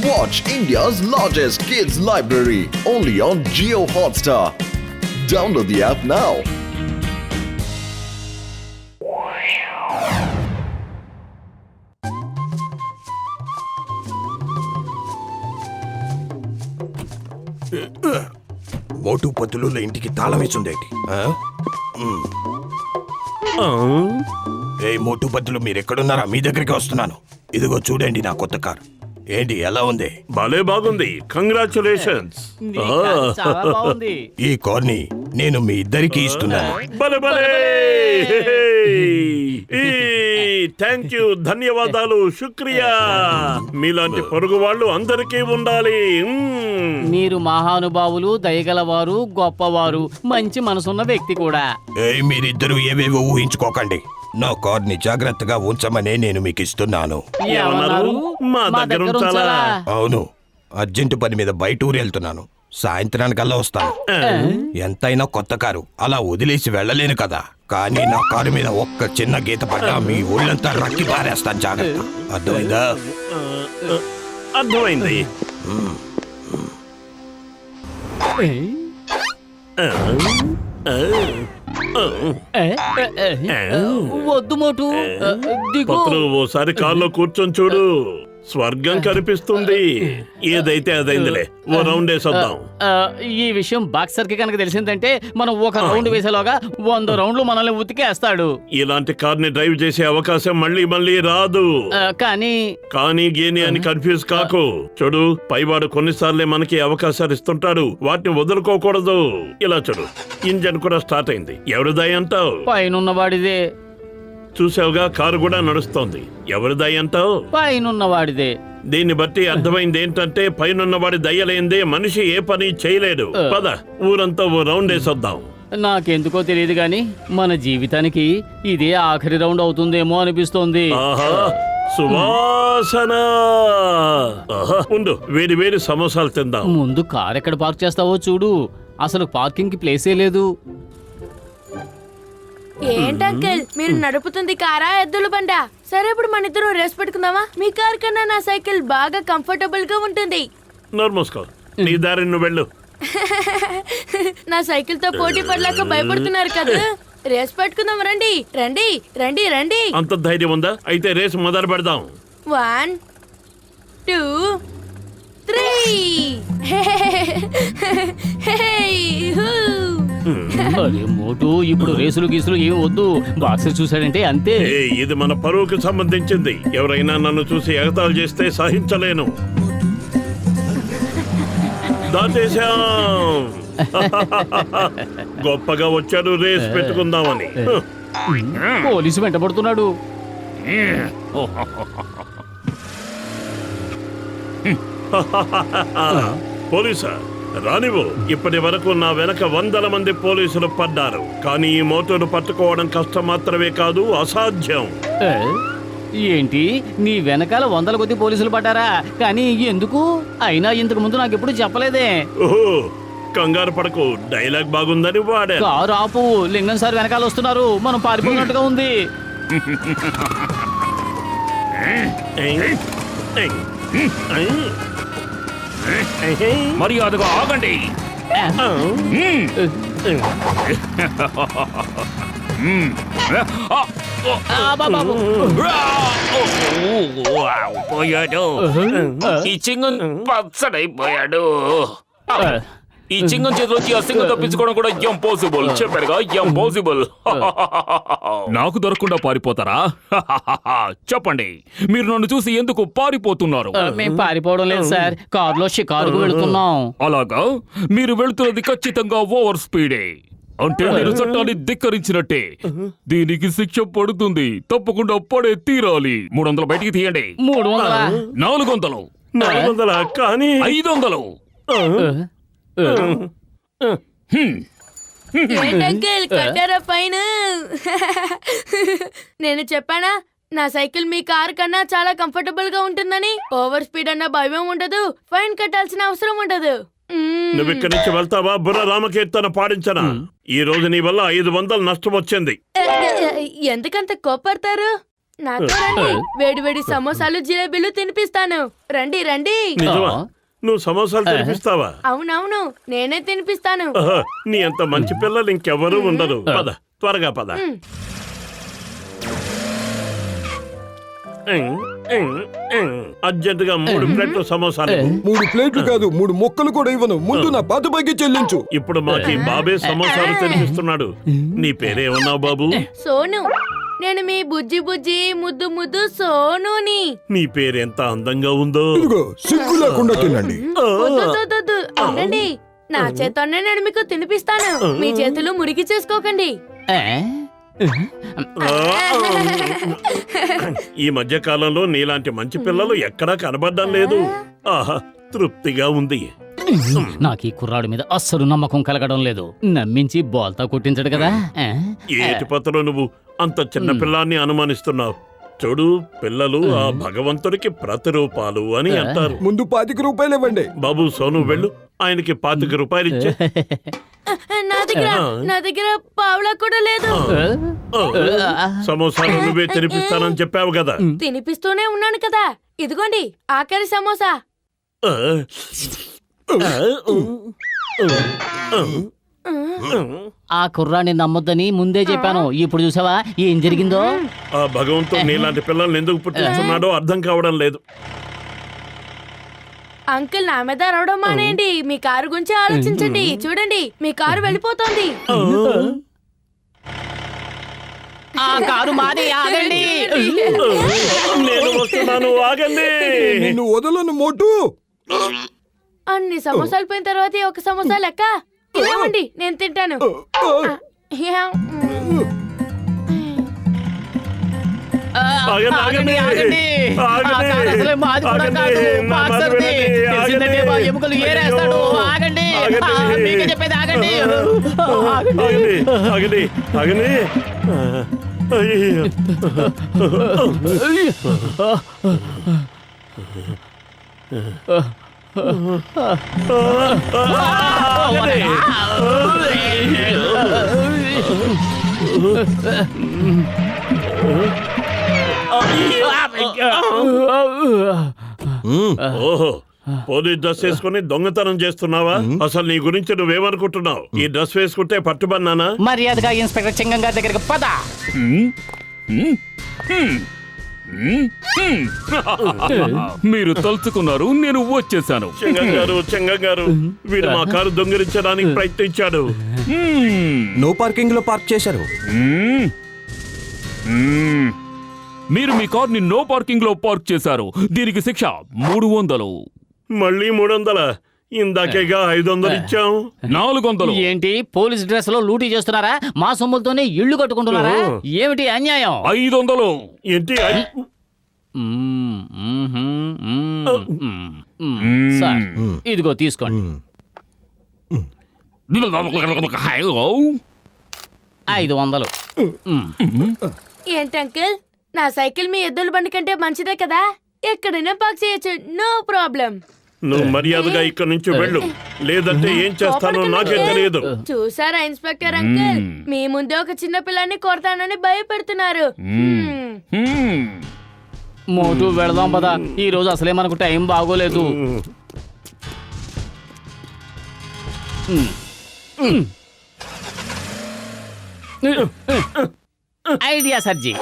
Watch India's largest kids library only on Jio Hotstar. Download the app now. మోటు పతుల ఇంటికి తాళం వేసుందేంటి? ఏ మోటు పతులు మీరెక్కడున్నారా? మీ దగ్గరికి వస్తున్నాను. ఇదిగో చూడండి నా కొత్త కారు. ఏంటి ఎలా ఉంది? భలే బాగుంది. కంగ్రాచులేషన్స్. ఈ కార్ని నేను మీ ఇద్దరికి ఇస్తున్నాను. భలే భలే. థ్యాంక్ యూ, ధన్యవాదాలు, శుక్రియా. మీలాంటి పొరుగు వాళ్ళు అందరికీ ఉండాలి. మీరు మహానుభావులు, దయగలవారు, గొప్పవారు, మంచి మనసున్న వ్యక్తి కూడా. మీరిద్దరూ ఏవేవో ఊహించుకోకండి. నా కార్ని జాగ్రత్తగా ఉంచమనే నేను మీకు ఇస్తున్నాను. మా దగ్గర ఉంచాలా? అవును, అర్జెంటు పని మీద బయట ఊరు వెళ్తున్నాను. సాయంత్రానికల్లా వస్తాను. ఎంతైనా కొత్త కారు, అలా వదిలేసి వెళ్ళలేను కదా. కానీ నా కారు మీద ఒక్క చిన్న గీత పడ్డా మీ ఊళ్ళంతా రక్కి పారేస్తాను. జాగ్రత్త. అర్థమైందా? అర్థమైంది. వద్దు మోటు, దిగు. ఓసారి కారులో కూర్చొని చూడు, స్వర్గం కనిపిస్తుంది. ఏదైతే అదైందిలే, ఓ రౌండ్ వేసొద్దాం. ఈ విషయం బాక్సర్ కి కనుక తెలిసిందంటే మనం ఒక రౌండ్ వేసేలోగా 100 రౌండ్లు మనల్ని ఉతికేస్తాడు. ఇలాంటి కార్ ని డ్రైవ్ చేసే అవకాశం మళ్ళీ రాదు. కానీ గేని అని కన్ఫ్యూజ్ కాకు. చూడు, పైవాడు కొన్నిసార్లే మనకి అవకాశాలు ఇస్తుంటాడు, వాటిని వదులుకోకూడదు. ఇలా చూడు, ఇంజన్ కూడా స్టార్ట్ అయింది. ఎవరిదాయి అంటావు? పైనున్నవాడిదే. చూసావుగా, కారు కూడా నడుస్తోంది. ఎవరిదాయి అంటావు? పైనున్నవాడిదే. దీన్ని బట్టి అర్థమైంది ఏంటంటే, పైనున్నవాడి దయ్యలేందే మనిషి ఏ పని చేయలేడు. పద, ఊరంతా ఓ రౌండ్ వేసొద్దాం. నాకెందుకో తెలియదు గాని మన జీవితానికి ఇదే ఆఖరి రౌండ్ అవుతుందేమో అనిపిస్తోంది. ఆహా, సువాసన. ఉండు, వేడి వేడి సమోసాలు తిందాం. ముందు కార్ ఎక్కడ పార్క్ చేస్తావో చూడు. అసలు పార్కింగ్ కి ప్లేసే లేదు. ఏంటంకల్, మీరు నడుపుతుంది కారా ఎద్దుల బండా? సరే, ఇప్పుడు మన ఇద్దరు రేస్ పెట్టుకుందామా? మీ కార్ కన్నా నా సైకిల్ బాగా కంఫర్టబుల్ గా ఉంటుంది. నోర్మోస్కో, నీ దారి నువ్వు వెళ్ళు. నా సైకిల్ తో పోటీ పడలేక భయపడుతున్నారు కదా. రేస్ పెట్టుకుందాం, రండి రండి రండి రండి. అంత ధైర్యం ఉందా? అయితే రేస్ మొదలు పెడదాం. 1 2 3. అరే మోటు, ఇప్పుడు రేసులు గీసులు ఏం వద్దు. బాక్సర్ చూసాడంటే అంతే. ఇది మన పరువుకి సంబంధించింది. ఎవరైనా నన్ను చూసి ఎగతాళి చేస్తే సహించలేను. దాటేశాం. గొప్పగా వచ్చాడు, రేస్ పెట్టుకుందామని. పోలీసు వెంటబడుతున్నాడు. పోలీసా? రానివ్వు. ఇప్పటి వరకు నా వెనక 100 మంది పోలీసులు పడ్డారు. కానీ ఈ మోటార్ను పట్టుకోవడం కష్టం మాత్రమే కాదు, అసాధ్యం. ఏంటి, నీ వెనకాల 100 కొద్ది పోలీసులు పడ్డారా? కానీ ఎందుకు? అయినా ఇంతకు ముందు నాకు ఎప్పుడు చెప్పలేదే. ఓహో, కంగారు పడకు, డైలాగ్ బాగుందని వాడా. కారు ఆపు, లింగం సార్ వెనకాల వస్తున్నారు. మనం పారిపోయినట్టుగా ఉంది. మర్యాదగా ఆగండి. పోయాడు. ఈ చింగం పచ్చడైపోయాడు. ఈ చింగం చేతిలోకి ఆ సింగం తప్పించుకోవడం కూడా ఇంపాసిబుల్. చెప్పారుగా, ఇంపాసిబుల్. నాకు దొరకకుండా పారిపోతారా? చెప్పండి, మీరు నన్ను చూసి ఎందుకు పారిపోతున్నారు? మేము పారిపోవడం లేదు సార్, కారులో షికారుకు వెళుతున్నాం. అలాగా? మీరు వెళుతున్నది ఖచ్చితంగా ఓవర్ స్పీడే. అంటే మీరు చట్టాన్ని ధిక్కరించినట్టే. దీనికి శిక్ష పడుతుంది, తప్పకుండా పడే తీరాలి. 300 బయటికి తీయండి. 300? 400. 400? కానీ 500. ఏంటంకల్, కట్టారా ఫైన్? నేను చెప్పానా నా సైకిల్ మీ కార్ కన్నా చాలా కంఫర్టబుల్ గా ఉంటుందని? ఓవర్ స్పీడ్ అన్న భయం ఉండదు, ఫైన్ కట్టాల్సిన అవసరం ఉండదు. నువ్వు ఇక్కడి నుంచి వెళ్తావా? బుర్ర రామకీర్తన పాడించనా? ఈ రోజు నీ వల్ల 500 నష్టం వచ్చింది. ఎందుకంత కోపడతారు? నాతో రండి, వేడి వేడి సమోసాలు జిలేబీలు తినిపిస్తాను. రండి రండి. నిజమా? నువ్వు సమోసాలు తినిపిస్తావా? అవునవును, నేనే తినిపిస్తాను. ఆహా, నీ అంత మంచి పిల్లలు ఇంకెవరూ ఉండరు. పద, త్వరగా పద. అర్జెంటుగా 3 ప్లేట్లు సమోసాలు. 3 ప్లేట్లు కాదు 3 ముక్కలు కూడా ఇవ్వను. ముందు నా పాత బాకి చెల్లించు. ఇప్పుడు మాకి బాబే సమోసాలు తినిపిస్తున్నాడు. నీ పేరేమన్నావు బాబు? సోను. నేను మీ బుజ్జి బుజ్జి ముద్దు ముద్దు సోనుని. నీ పేరెంత అందంగా ఉందో. ఇదిగో సిగ్గు లేకుండా తినండి. వద్దు, వద్దు, వద్దు. ఉండండి, నా చేతోనే నేను మీకు తినిపిస్తాను. మీ చేతులు మురికి చేసుకోకండి. ఈ మధ్య కాలంలో నీలాంటి మంచి పిల్లలు ఎక్కడా కనబడ్డం లేదు. ఆహా, తృప్తిగా ఉంది. నాకు ఈ కుర్రాడి మీద అస్సలు నమ్మకం కలగడం లేదు. నమ్మించి బోల్తా కొట్టించడు కదా. ఏటి పత్రలో నువ్వు అంత చిన్న పిల్లాన్ని అనుమానిస్తున్నావు? చూడు, పిల్లలు ఆ భగవంతుడికి ప్రతిరూపాలు అని అంటారు. ముందు 25 రూపాయలు ఇవ్వండి. బాబు సోను, వెళ్ళు, ఆయనకి 25 రూపాయలు ఇచ్చే. నా దగ్గర పావులా కూడా లేదు. సమోసాలు నువ్వే తినిపిస్తానని చెప్పావు కదా. తినిపిస్తూనే ఉన్నాను కదా. ఇదిగోండి ఆఖరి సమోసా. ఆ కుర్రాన్ని నమ్మొద్దని ముందే చెప్పాను. ఇప్పుడు చూసావా ఏం జరిగిందో? ఆ భగవంతుడు నీలాంటి పిల్లల్ని ఎందుకు పుట్టిస్తున్నాడో అర్థం కావడం లేదు. అంకుల్, నా మీద అరవడం మానేయండి. మీ కారు గురించి ఆలోచించండి. చూడండి, మీ కారు వెళ్ళిపోతోంది. ఆ కారు మాది, ఆగండి. నేను వస్తున్నాను, ఆగండి. నిన్ను వదలను మోటు. అన్ని సమోసాలు పోయిన తర్వాత ఒక సమోసా లెక్క. ఇవ్వండి, నేను తింటాను. ఆగండి, ఆగండి. ఆ కారు అసలే మాది కూడా కాదు, బాక్సర్ది. తెలిసిందంటే మా ఎముకలు ఏరేస్తాడు. ఆగండి, మీకే చెప్పేది ఆగండి. ఆగండి, ఆగండి. అయ్యో. ఓహో, పోలీస్ డ్రెస్ వేసుకుని దొంగతనం చేస్తున్నావా? అసలు నీ గురించి నువ్వేమనుకుంటున్నావు? ఈ డ్రెస్ వేసుకుంటే పట్టుబన్నానా? మర్యాదగా ఇన్స్పెక్టర్ చెంగం గారి దగ్గరికి పద. మీరు తలుచుకున్నారు, నేను వచ్చేసాను. చెంగం గారు, వీడు మా కారు దొంగిలించడానికి ప్రయత్నించాడు. నో పార్కింగ్ లో పార్క్ చేశారు. మీరు మీ కార్ ని నో పార్కింగ్ లో పార్క్ చేశారు. దీనికి శిక్ష 300. మళ్ళీ 300? ఇందాకేగా 500 ఇచ్చాం. 400. ఏంటి, పోలీస్ డ్రెస్ లో లూటీ చేస్తున్నారా? మా సొమ్ములతోనే ఇళ్లు కట్టుకుంటున్నారా? ఏమిటి అన్యాయం? 500. ఏంటి? సార్, ఇదిగో తీసుకోండి. 500. ఏంటి అంకుల్, నా సైకిల్ మీ ఎద్దుల బండి కంటే మంచిదే కదా. ఎక్కడైనా పార్క్ చేయొచ్చు, నో ప్రాబ్లం. నువ్వు మర్యాదగా ఇక్కడి నుంచి వెళ్ళు, లేదంటే ఏం చేస్తానో నాకే తెలియదు. చూసారా ఇన్స్పెక్టర్ అంకుల్, మీ ముందే ఒక చిన్న పిల్లాన్ని కొడతానని భయపెడుతున్నారు. మోటు వెళదాం పదా. ఈ రోజు అసలే మనకు టైం బాగోలేదు. ఐడియా సర్జీ.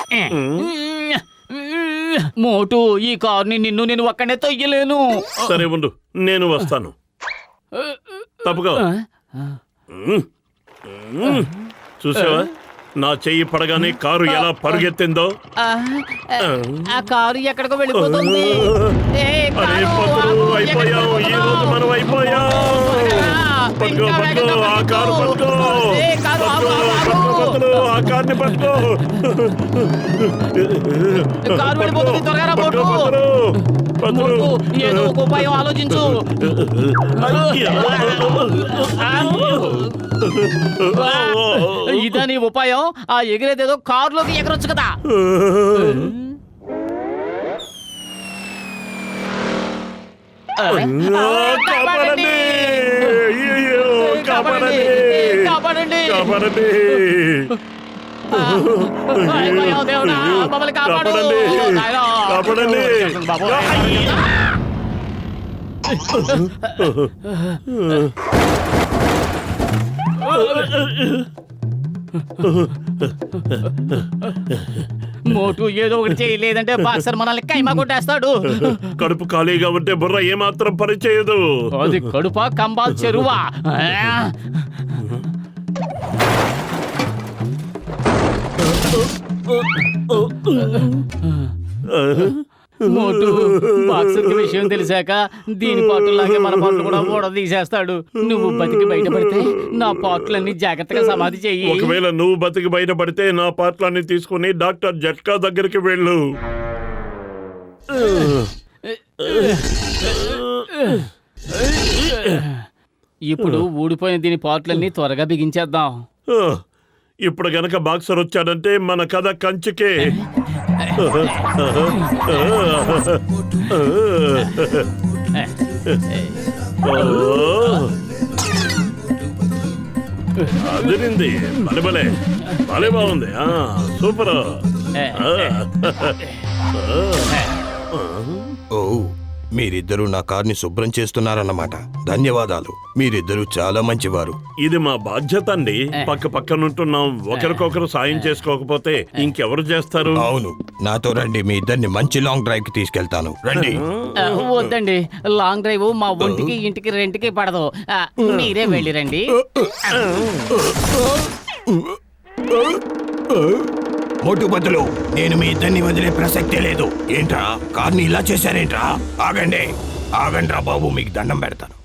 మోటు, ఈ కార్ని నేను ఒక్కడే తొయ్యలేను. సరే ఉండు, నేను వస్తాను. తప్పుకో. చూసావా, నా చెయ్యి పడగానే కారు ఎలా పరుగెత్తిందో. ఆ కారు ఎక్కడికో వెళ్ళిపోతుంది. అరే పత్రు, అయిపోయాం. ఈ రోజు మనం అయిపోయాం. పట్టుకో, పట్టుకో, ఆ కారు పట్టుకో. పట్టుకో, ఆ కార్ని పట్టుకో. కారు వెళ్ళిపోతుంది, త్వరగా పట్టుకో, పత్రు. ఏదో ఒక ఉపాయం ఆలోచించు. ఇదా నీ ఉపాయం? ఆ ఎగిరేదేదో కారులోకి ఎగరొచ్చు కదా. కాపాడండి, కాపాడండి, కాపాడండి. కాపాడండి. అయిపోయావు దేవుడా, మమ్మల్ని కాపాడు. కాపాడండి. నాయనా. కాపాడండి. బాబు. మోటు ఏదో ఒకటి చేయలేదంటే బాక్సర్ మనల్ని కైమా కొట్టేస్తాడు. కడుపు ఖాళీగా ఉంటే బుర్ర ఏమాత్రం పనిచేయదు. అది కడుపా కంబాల్ చెరువా? మోటు బాక్సర్ విషయం తెలిసాక దీని పాటలాగే మన పాటలు కూడా ఊడదీసేస్తాడు. నువ్వు బతికి బయటపడితే నా పాటలన్నీ జాగ్రత్తగా సమాధి చెయ్యి. ఒకవేళ నువ్వు బతికి బయటపడితే నా పాటలన్నీ తీసుకుని డాక్టర్ జట్కా దగ్గరికి వెళ్ళు. ఇప్పుడు ఊడిపోయిన దీని పాటలన్నీ త్వరగా బిగించేద్దాం. ఇప్పుడు గనక బాక్సర్ వచ్చాడంటే మన కథ కంచికే. అదిరింది. భలే భలే భలే బాగుంది. సూపర్. ఓ, మీరిద్దరూ నా కార్ని శుభ్రం చేస్తున్నారన్నమాట. ధన్యవాదాలు. మీరిద్దరూ చాలా మంచివారు. ఇది మా బాధ్యత అండి. పక్క పక్కనుంటున్నాం. ఒకరికొకరు సాయం చేసుకోకపోతే ఇంకెవరు చేస్తారు? అవును, నాతో రండి. మీ ఇద్దరిని మంచి లాంగ్ డ్రైవ్ కి తీసుకెళ్తాను. రండి. వద్దండి, లాంగ్ డ్రైవ్ మా ఒంటికి ఇంటికి రెంట్కి పడదు. మీరే వెళ్ళి రండి. మోటు బదులు నేను మీ ఇద్దరిని వదిలే ప్రసక్తే లేదు. ఏంట్రా కార్ని ఇలా చేశారేంట్రా? ఆగండి, ఆగండ్రా బాబు, మీకు దండం పెడతాను.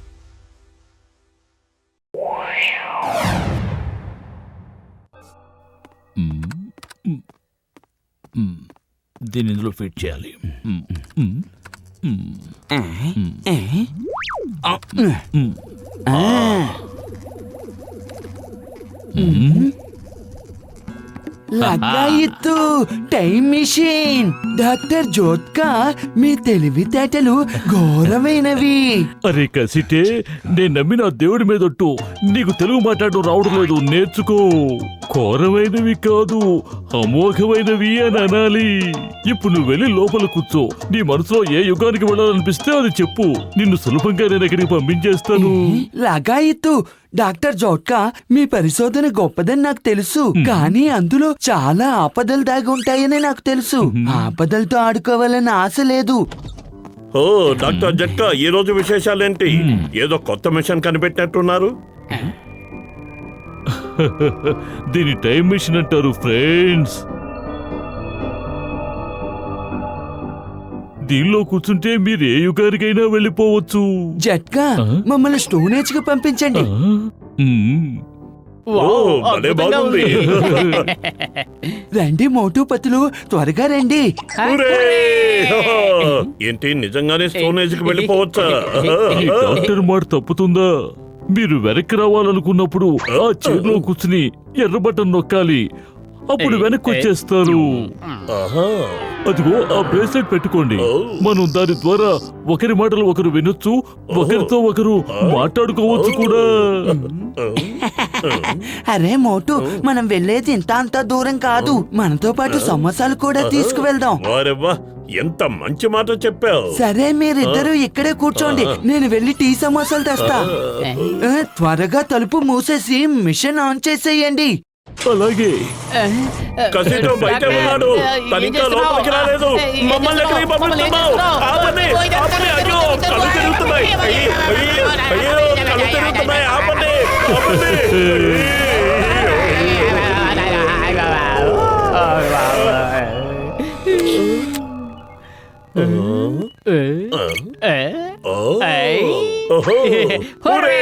దీన్ని ఇందులో ఫిట్ చేయాలి. లగాయిత్తు టైం మిషన్. డాక్టర్ జోత్కా, మీ తెలివితేటలు ఘోరమైనవి. అరే కసిటే, నేను నమ్మిన దేవుడి మీదొట్టు. నీకు తెలుగు మాట్లాడడం రావడం లేదు, నేర్చుకో. ఘోరమైనవి కాదు, అమోఘమైనవి అని అనాలి. ఇప్పుడు నువ్వు వెళ్ళి లోపల కూర్చో. నీ మనసులో ఏ యుగానికి వెళ్ళాలనిపిస్తే అది చెప్పు. నిన్ను సులభంగా నేను ఇక్కడికి పంపించేస్తాను. లగాయిత్తు, డాక్టర్ జోట్కా, మీ పరిశోధన గొప్పదని నాకు తెలుసు. కానీ అందులో చాలా ఆపదలు దాగి ఉంటాయని నాకు తెలుసు. ఆపదలతో ఆడుకోవాలని ఆశ లేదు. ఓ డాక్టర్ జట్కా, ఈ రోజు విశేషాలేంటి? ఏదో కొత్త మిషన్ కనిపెట్టినట్టున్నారు. దీని టైం మిషన్ అంటారు ఫ్రెండ్స్. దీనిలో కూర్చుంటే మీరు ఏ యుగానికైనా వెళ్ళిపోవచ్చు. జట్కా, మమ్మల్ని స్టోన్ ఏజ్ కి పంపించండి. ఓ భలే బాగుంది. రండి మోటుపతులు, త్వరగా రండి. ఊరే! ఏంటి, నిజంగానే స్టోన్ ఏజ్ కి వెళ్ళిపోవచ్చా? ఈ డాక్టర్ మాట తప్పుతుందా? మీరు వెనక్కి రావాలనుకున్నప్పుడు ఆ చైర్లో కూర్చుని ఎర్ర బటన్ నొక్కాలి. అప్పుడు వెనక్కి వచ్చేస్తారు. అదిగో ఆ బ్రేస్లెట్ పెట్టుకోండి. మనం దాని ద్వారా ఒకరి మాటలు ఒకరు వినొచ్చు, ఒకరితో ఒకరు మాట్లాడుకోవచ్చు కూడా. అరే మోటు, మనం వెళ్ళేది ఇంత అంత దూరం కాదు. మనతో పాటు సమోసాలు కూడా తీసుకువెళ్దాం. వారెవ్వా, ఎంత మంచి మాట చెప్పావు. సరే, మీరిద్దరూ ఇక్కడే కూర్చోండి. నేను వెళ్ళి టీ సమోసాలు తెస్తా. త్వరగా తలుపు మూసేసి మిషన్ ఆన్ చేసేయండి. అలాగే. కసిటో బయట ఉన్నాడు. తనింకా లోపలికి రాలేదు. మమ్మల్ని ఎక్కడికి పంపిస్తున్నావు? ఆపండి, ఆపండి. అయ్యో, కళ్ళు తిరుగుతున్నాయి. అయ్యో, కళ్ళు తిరుగుతున్నాయి. ఆపండి, ఆపండి. హుర్రే!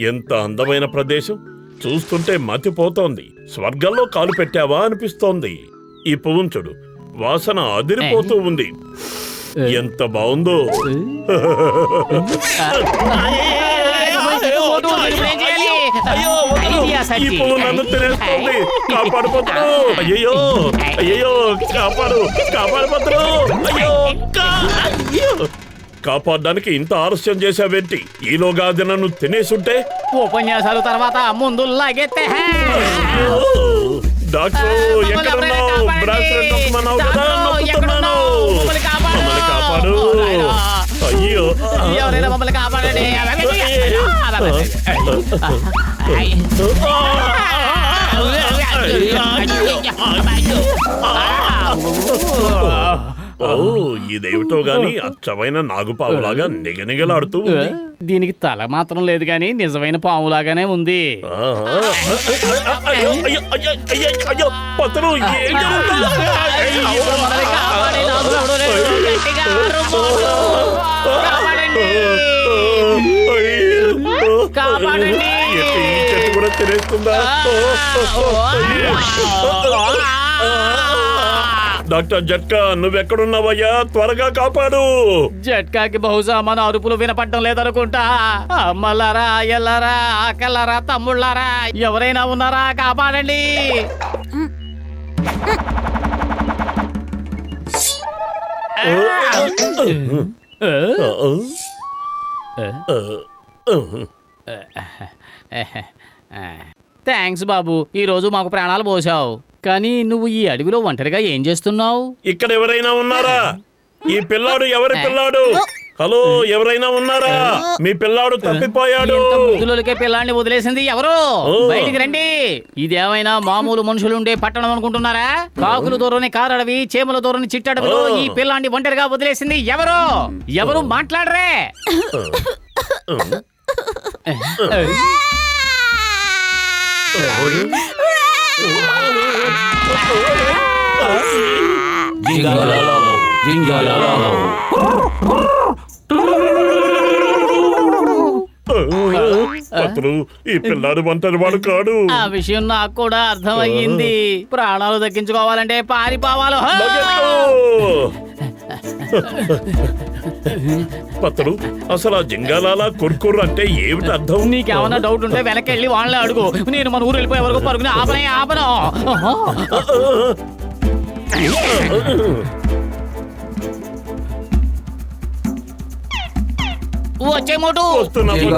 ఎంత అందమైన ప్రదేశం. చూస్తుంటే మతిపోతోంది. స్వర్గంలో కాలు పెట్టావా అనిపిస్తోంది. ఈ పువ్వును చూడు, వాసన అదిరిపోతూ ఉంది. ఎంత బాగుందో. ఈ పువ్వు నన్ను తినేస్తోంది. కాపాడుపోతురు. అయ్యో, అయ్యో, కాపాడు, కాపాడుపోతురు. అయ్యో, అయ్యో. కాపాడడానికి ఇంత ఆలస్యం చేసావేంటి? ఈలోగా అది నన్ను తినేసుంటే? ఉపన్యాసాలు తర్వాత ముందు లాగెత్తే డాక్టర్ ఎక్కడున్నావు? బ్రాస్లెట్ నొక్కమన్నావు కదా, నొక్కుతున్నాను. మమ్మల్ని కాపాడు. అయ్యో, ఎవరైనా మమ్మల్ని కాపాడండి. ఓ, ఇదేమిటో గాని అచ్చమైన నాగుపావులాగా నిగనిగలాడుతూ ఉంది. దీనికి తల మాత్రం లేదు కానీ నిజమైన పాములాగానే ఉంది. అయ్యో, అయ్యో, అయ్యో, అయ్యో, అయ్యో, పతరు, ఏం జరుగుతుంది? ఈ చెట్టు కూడా తినేస్తుందా? డాక్టర్ జట్కా, నువ్వెక్కడున్నావయ్యా? త్వరగా కాపాడు. జట్కాకి బహుశా మన అరుపులు వినపడడం లేదనుకుంటా. అమ్మలారా, అయ్యలారా, అక్కలారా, తమ్ముళ్ళారా, ఎవరైనా ఉన్నారా? కాపాడండి. థ్యాంక్స్ బాబు, ఈ రోజు మాకు ప్రాణాలు పోసావు. కానీ నువ్వు ఈ అడవిలో ఒంటరిగా ఏం చేస్తున్నావు? ఇక్కడ ఎవరైనా ఉన్నారా? ఈ పిల్లాడు ఎవరి పిల్లాడు? హలో, ఎవరైనా ఉన్నారా? మీ పిల్లాడు తప్పిపోయాడు. ముద్దులకే పిల్లాడిని వదిలేసింది ఎవరు? బయటికి రండి. ఇదేమైనా మామూలు మనుషులుండే పట్టణం అనుకుంటున్నారా? కాకులు దూరని కారడవి, చేమల దూరని చిట్టడవిలో ఈ పిల్లాడిని ఒంటరిగా వదిలేసింది ఎవరు? ఎవరు మాట్లాడరే? పత్రు, ఈ పిల్లాడు ఒంటరి వాడు కాడు. ఆ విషయం నాకు కూడా అర్థమయ్యింది. ప్రాణాలు దక్కించుకోవాలంటే పారిపోవాలి. పత్రు, అసలు ఆ జింగాలాల కుర్కుర్ అంటే ఏమిటి అర్థం? నీకేమన్నా డౌట్ ఉంటే వెనకెళ్ళి వాళ్ళే అడుగు. నేను మన ఊరు వెళ్ళిపోయే వరకు పరుగుని ఆపను. వచ్చే మోటు. అయ్యో,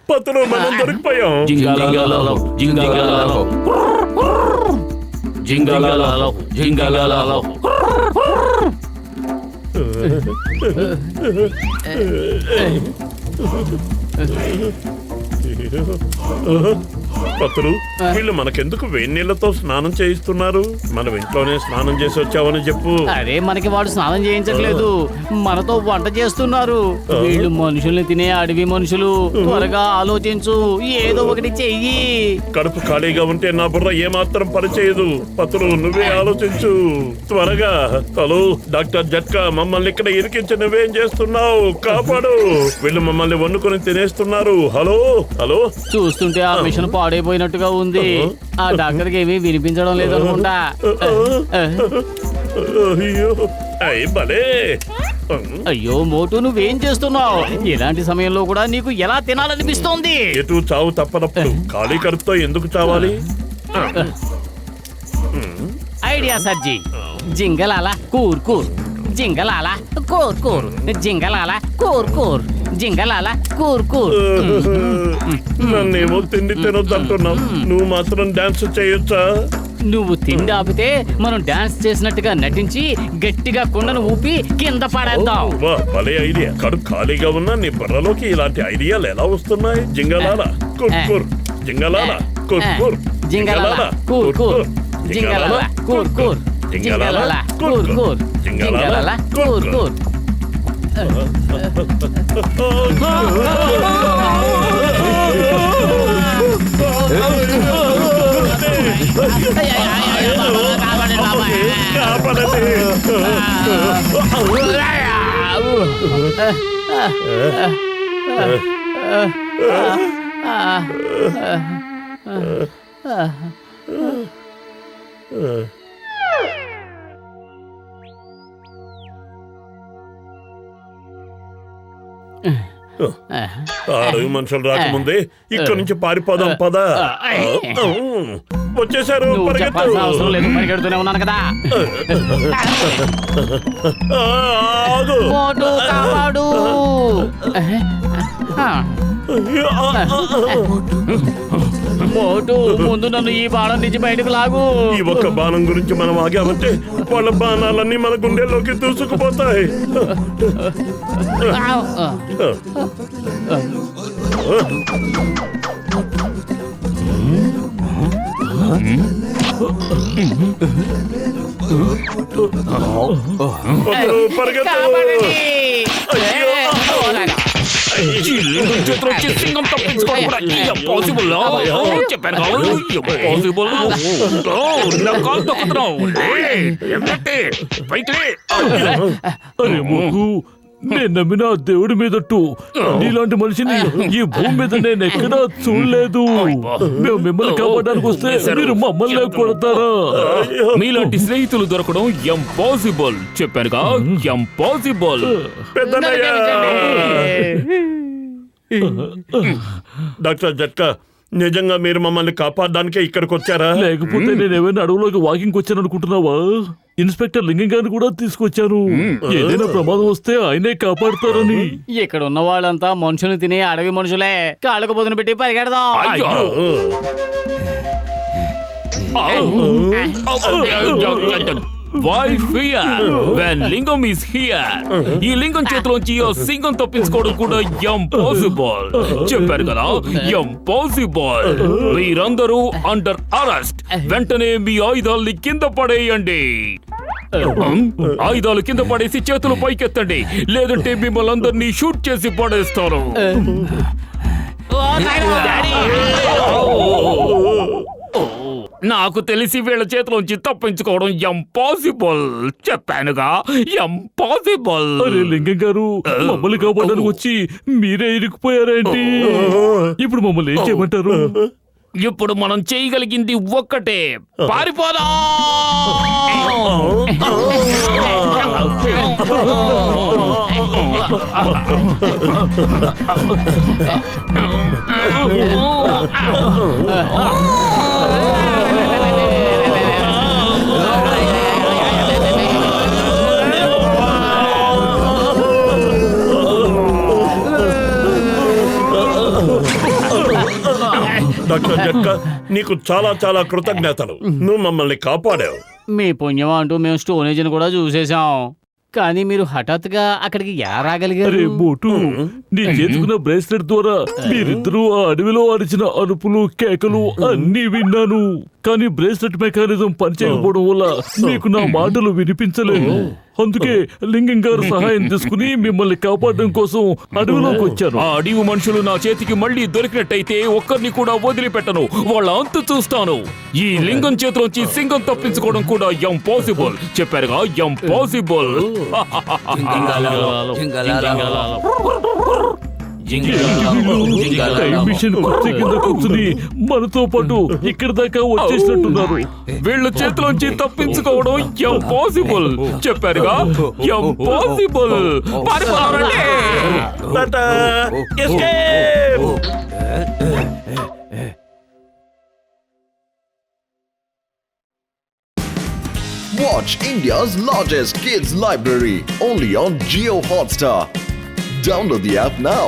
పత్రు, మనం దొరికిపోయాం. పత్రు, వీళ్ళు మనకెందుకు వేడి నీళ్లతో స్నానం చేయిస్తున్నారు? మనం ఇంట్లోనే స్నానం చేసి వచ్చావని చెప్పు. అరే, మనకి వాడు స్నానం చేయించట్లేదు, మనతో వంట చేస్తున్నారు. వీళ్ళు మనుషుల్ని తినే అడవి మనుషులు. త్వరగా ఆలోచించు, ఏదో ఒకటి చెయ్యి. కడుపు ఖాళీగా ఉంటే నా బుర్ర ఏమాత్రం పనిచేయదు. పత్రు, నువ్వే ఆలోచించు త్వరగా. హలో డాక్టర్ జట్కా, మమ్మల్ని ఇక్కడ ఇరికించి నువ్వేం చేస్తున్నావు? కాపాడు. వీళ్ళు మమ్మల్ని వండుకొని తినేస్తున్నారు. హలో హలో, చూస్తుంటే ఆ మిషన్ పాడైపోయినట్టుగా ఉంది. ఆ డాక్టర్కి ఏమీ వినిపించడం లేదనుకుంటా. అయ్యో, అయ్ భలే. అయ్యో మోటు, నువ్వేం చేస్తున్నావు? ఇలాంటి సమయంలో కూడా నీకు ఎలా తినాలనిపిస్తోంది? ఎటు చావు తప్పనప్పుడు ఖాళీ కడుపుతో ఎందుకు చావాలి? ఐడియా సర్జీ. జింగలాల కూర్ కూర్, జింగలాల కూర్ కూర్, జింగలాల కూర్ కూర్, జింగలాల కూర్ కూర్. నన్నేమో తిండి తినొద్దంటున్నావు, నువ్వు మాత్రం డాన్స్ చేయొచ్చా? నువ్వు తిండి ఆపితే మనం డాన్స్ చేసినట్టుగా నటించి గట్టిగా కుండను ఊపి కింద పడేద్దాం. వా, భలే ఐడియా. కడుపు ఖాళీగా ఉన్నా నీ బుర్రలోకి ఇలాంటి ఐడియాలు ఎలా వస్తున్నాయి? జింగలాల కూర్ కూర్, జింగలాల కూర్ కూర్, జింగలాల కూర్ కూర్, జింగలాల కూర్ కూర్, జింగలాల కూర్ కూర్, జింగలాల కూర్ కూర్. అడవి మనుషులు రాకముందే ఇక్కడ నుంచి పారిపోదాం పద. వచ్చేసారు, నువ్వు పరిగెత్తు. చెప్పాల్సిన అవసరం లేదు, పరిగెడుతూనే ఉన్నాను కదా. ఆగు. మోటు కాపాడు. మోటు, ముందు నన్ను ఈ బాణం నుంచి బయటకు లాగు. ఈ ఒక్క బాణం గురించి మనం ఆగామంటే వాళ్ళ బాణాలన్నీ మన గుండెల్లోకి దూసుకుపోతాయి. పరిగెత్తు. సింగం తప్పించుకోవడం కూడా ఇంపాసిబుల్. చెప్పాను కాదు, ఇంపాసిబుల్. నా కాలు తొక్కుతున్నావు. అరే మొక్కు, నేను నమ్మిన దేవుడి మీదట్టు నీలాంటి మనిషిని ఈ భూమి మీద నేను ఎక్కడా చూడలేదు. మేము మిమ్మల్ని కాపాడడానికి వస్తే మీరు మమ్మల్ని కొడతారా? మీలాంటి స్నేహితులు దొరకడం ఇంపాసిబుల్. చెప్పానుగా, ఇంపాసిబుల్. డాక్టర్ జట్కా, నిజంగా మీరు మమ్మల్ని కాపాడడానికే ఇక్కడికి వచ్చారా? లేకపోతే నేను ఏమైనా అడవులోకి వాకింగ్ వచ్చాను అనుకుంటున్నావా? ఇన్స్పెక్టర్ లింగం గారిని కూడా తీసుకొచ్చాను. ఏదైనా ప్రమాదం వస్తే ఆయనే కాపాడుతారని. ఇక్కడ ఉన్న వాళ్ళంతా మనుషులు తినే అడవి మనుషులే. కాళ్ళకు పొదును పెట్టి పరిగెడదాం. Why fear when Lingam is here? ఈ లింగం చేతిలోంచి ఆ సింగం తప్పించుకోవడం కూడా ఇంపాసిబుల్. చెప్పారు కదా, ఇంపాసిబుల్. మీరందరూ అండర్ అరెస్ట్. వెంటనే మీ ఆయుధాలని కింద పడేయండి. ఆయుధాలు కింద పడేసి చేతులు పైకెత్తండి, లేదంటే మిమ్మల్ని అందరినీ షూట్ చేసి పడేస్తారు. నాకు తెలిసి వీళ్ళ చేతిలోంచి తప్పించుకోవడం ఇంపాసిబుల్. చెప్పానుగా, ఇంపాసిబుల్. అరే లింగం గారు, మమ్మల్ని కాపాడడానికి వచ్చి మీరే ఇరుక్కుపోయారేంటి? ఇప్పుడు మమ్మల్ని ఏం చేయమంటారు? ఇప్పుడు మనం చేయగలిగింది ఒక్కటే, పారిపోదాం. డాక్టర్ జట్కా, నీకు చాలా చాలా కృతజ్ఞతలు. నువ్వు మమ్మల్ని కాపాడావు. మీ పుణ్యం అంటూ మేము స్టోనేజ్ కూడా చూసేసాం. కానీ మీరు హఠాత్తుగా అక్కడికి ఎలా రాగలిగారు? మోటు, నీ చేతుకున్న బ్రేస్లెట్ ద్వారా మీరిద్దరూ ఆ అడవిలో అరిచిన అరుపులు, కేకలు అన్నీ విన్నాను. కానీ బ్రేస్లెట్ మెకానిజం పనిచేయకపోవడం వల్ల మీకు నా మాటలు వినిపించలేదు. అందుకే లింగం గారు సహాయం తీసుకుని మిమ్మల్ని కాపాడడం కోసం అడవిలోకి వచ్చాను. ఆ అడవి మనుషులు నా చేతికి మళ్ళీ దొరికినట్టయితే ఒక్కరిని కూడా వదిలిపెట్టను. వాళ్ళ అంతు చూస్తాను. ఈ లింగం చేతిలోంచి సింగం తప్పించుకోవడం కూడా ఇంపాసిబుల్. చెప్పారుగా, ఇంపాసిబుల్. మిషన్ కుర్చీ కింద కూర్చుని మనతో పాటు ఇక్కడ దాకా వచ్చేసినట్టున్నారు. వీళ్ళ చేతిలోంచి తప్పించుకోవడం ఇంపాసిబుల్. చెప్పారుగా, impossible. Watch India's largest kids library only on Jio Hotstar. Download the app now.